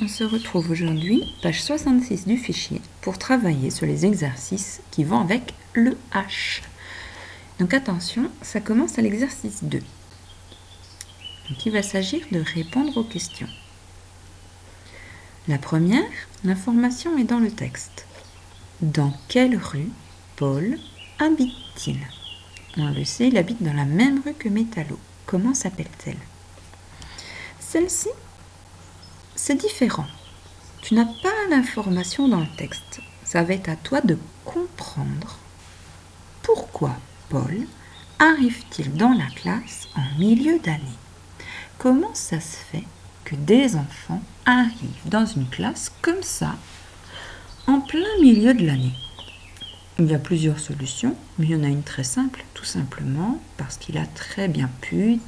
on se retrouve aujourd'hui, page 66 du fichier, pour travailler sur les exercices qui vont avec le H. Donc attention, ça commence à l'exercice 2. Donc il va s'agir de répondre aux questions. La première, l'information est dans le texte. Dans quelle rue Paul habite-t-il? On le sait, il habite dans la même rue que Métallo. Comment s'appelle-t-elle? Celle-ci, c'est différent. Tu n'as pas l'information dans le texte. Ça va être à toi de comprendre pourquoi Paul arrive-t-il dans la classe en milieu d'année. Comment ça se fait que des enfants arrivent dans une classe comme ça, en plein milieu de l'année? Il y a plusieurs solutions, mais il y en a une très simple, tout simplement parce qu'il a très bien pu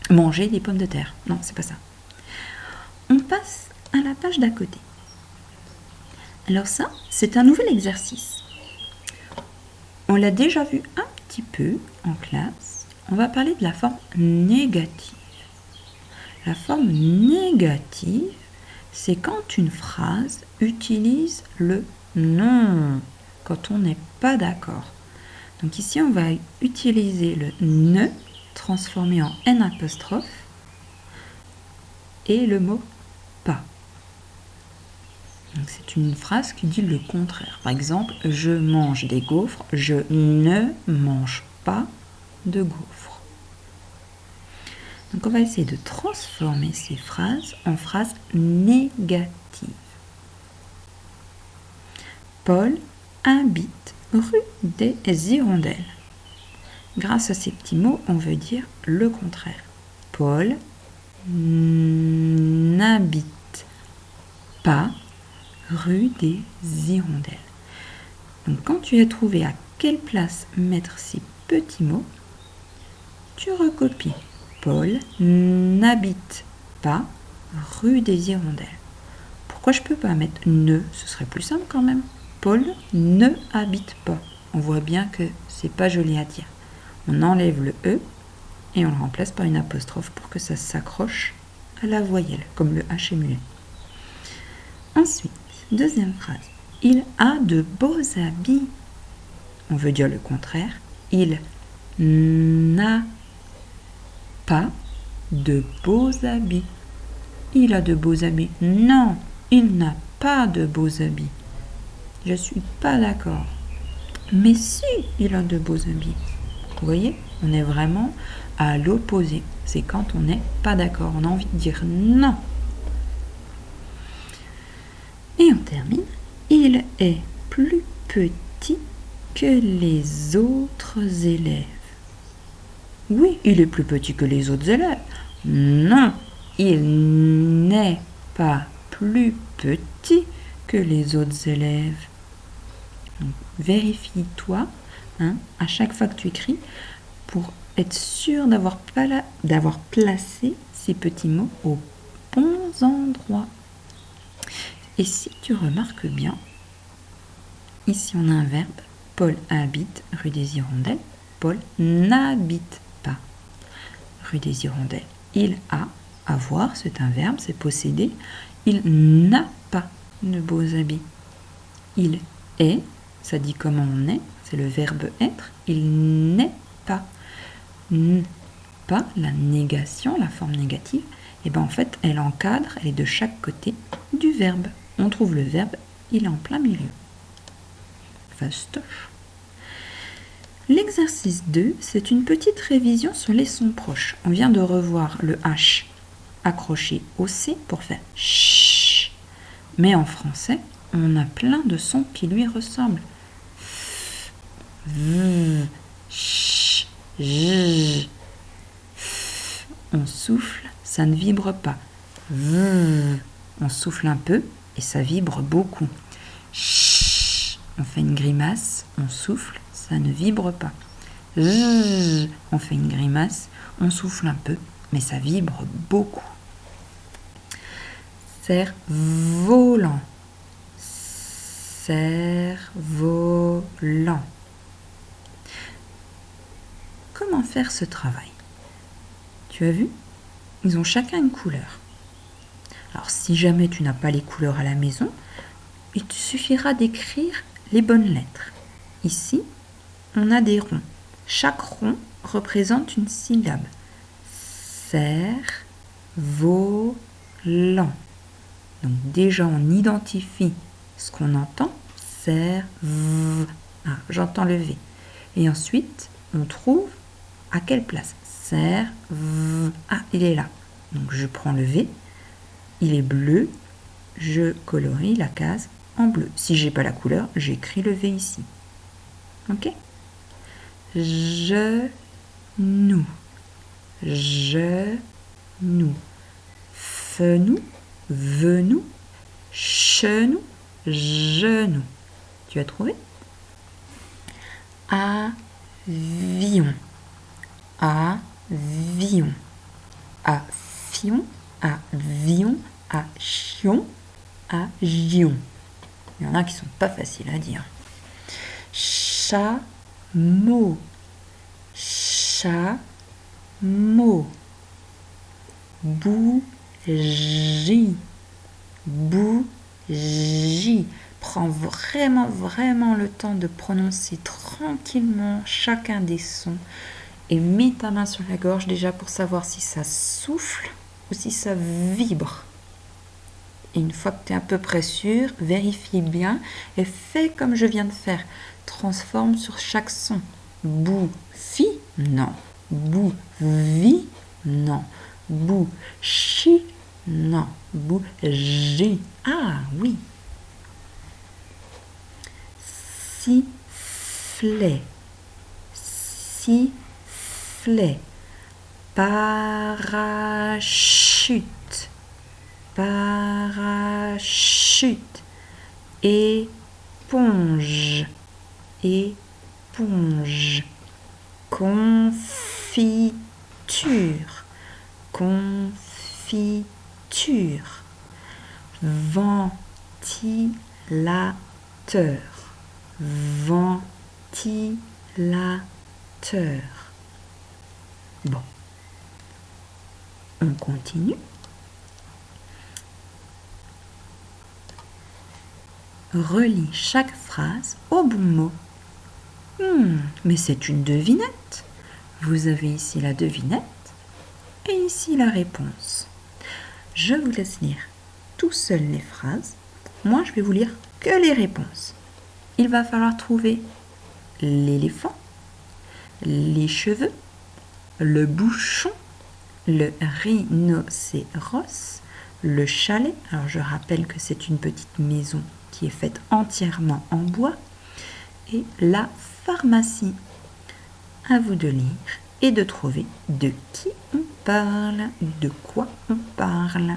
manger des pommes de terre. Non, c'est pas ça. On passe à la page d'à côté. Alors ça, c'est un nouvel exercice. On l'a déjà vu un petit peu en classe. On va parler de la forme négative. La forme négative, c'est quand une phrase utilise le non, quand on n'est pas d'accord. Donc ici, on va utiliser le ne transformé en n apostrophe et le mot pas. Donc c'est une phrase qui dit le contraire. Par exemple, je mange des gaufres, je ne mange pas de gaufres. Donc on va essayer de transformer ces phrases en phrases négatives. Paul habite rue des Hirondelles. Grâce à ces petits mots, on veut dire le contraire. Paul n'habite pas rue des Hirondelles. Donc quand tu as trouvé à quelle place mettre ces petits mots, tu recopies. Paul n'habite pas rue des Hirondelles. Pourquoi je ne peux pas mettre ne? Ce serait plus simple quand même. Paul ne habite pas. On voit bien que c'est pas joli à dire. On enlève le E et on le remplace par une apostrophe pour que ça s'accroche à la voyelle, comme le H est muet. Ensuite, deuxième phrase. Il a de beaux habits. On veut dire le contraire. Il n'a pas de beaux habits. Il a de beaux habits. Non, il n'a pas de beaux habits. Je ne suis pas d'accord. Mais si, il a de beaux habits. Vous voyez, on est vraiment à l'opposé. C'est quand on n'est pas d'accord. On a envie de dire non. Et on termine. Il est plus petit que les autres élèves. Oui, il est plus petit que les autres élèves. Non, il n'est pas plus petit que les autres élèves. Donc, vérifie-toi à chaque fois que tu écris pour être sûr d'avoir placé ces petits mots aux bons endroits. Et si tu remarques bien, ici on a un verbe. Paul habite rue des Hirondelles. Paul n'habite pas rue des Hirondelles. Il a, avoir, c'est un verbe, c'est posséder. Il n'a pas de beaux habits. Il est, ça dit comment on est, c'est le verbe être. Il n'est pas. Pas, la négation, la forme négative, et bien en fait, elle encadre, elle est de chaque côté du verbe. On trouve le verbe, il est en plein milieu. Fastoche. L'exercice 2, c'est une petite révision sur les sons proches. On vient de revoir le H accroché au C pour faire ch. Mais en français, on a plein de sons qui lui ressemblent. F, v, ch, j. F, on souffle, ça ne vibre pas. V, on souffle un peu et ça vibre beaucoup. Ch, on fait une grimace, on souffle, ça ne vibre pas. J, on fait une grimace, on souffle un peu, mais ça vibre beaucoup. Cerf-volant. Cerf-volant. Comment faire ce travail? Tu as vu? Ils ont chacun une couleur. Alors si jamais tu n'as pas les couleurs à la maison, il te suffira d'écrire les bonnes lettres. Ici, on a des ronds. Chaque rond représente une syllabe. Cerf-volant. Donc déjà on identifie ce qu'on entend. Cerf-v. Ah, j'entends le V. Et ensuite, on trouve à quelle place. Cerf-v. Ah, il est là. Donc je prends le V. Il est bleu. Je colorie la case en bleu. Si j'ai pas la couleur, j'écris le V ici. Ok? Genou. Genou. Fenou. Venou. Chenou. Genou. Tu as trouvé? Avion. Avion. Avion. Avion. Achion. Agion. Il y en a qui sont pas faciles à dire. Chameau. Chameau. Bougie. Bougie. Prends vraiment le temps de prononcer tranquillement chacun des sons et mets ta main sur la gorge déjà pour savoir si ça souffle ou si ça vibre. Et une fois que tu es à peu près sûr, vérifie bien et fais comme je viens de faire. Transforme sur chaque son. Boufi, non. Bouvi, non. Bouchi, non. Bougie. Ah oui. Sifflet. Sifflet. Parachute. Parachute. Éponge. Éponge. Confiture. Confiture. Ventilateur. Ventilateur. Bon. On continue. Relis chaque phrase au bon mot. Mais c'est une devinette. Vous avez ici la devinette et ici la réponse. Je vous laisse lire tout seul les phrases. Moi, je vais vous lire que les réponses. Il va falloir trouver l'éléphant, les cheveux, le bouchon, le rhinocéros, le chalet. Alors, je rappelle que c'est une petite maison qui est faite entièrement en bois. Et la pharmacie. À vous de lire et de trouver de qui on parle, de quoi on parle.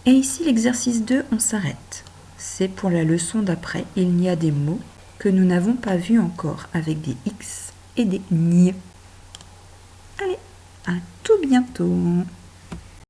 Et ici, l'exercice 2, on s'arrête. C'est pour la leçon d'après. Il y a des mots que nous n'avons pas vus encore avec des X et des NY. Allez, à tout bientôt.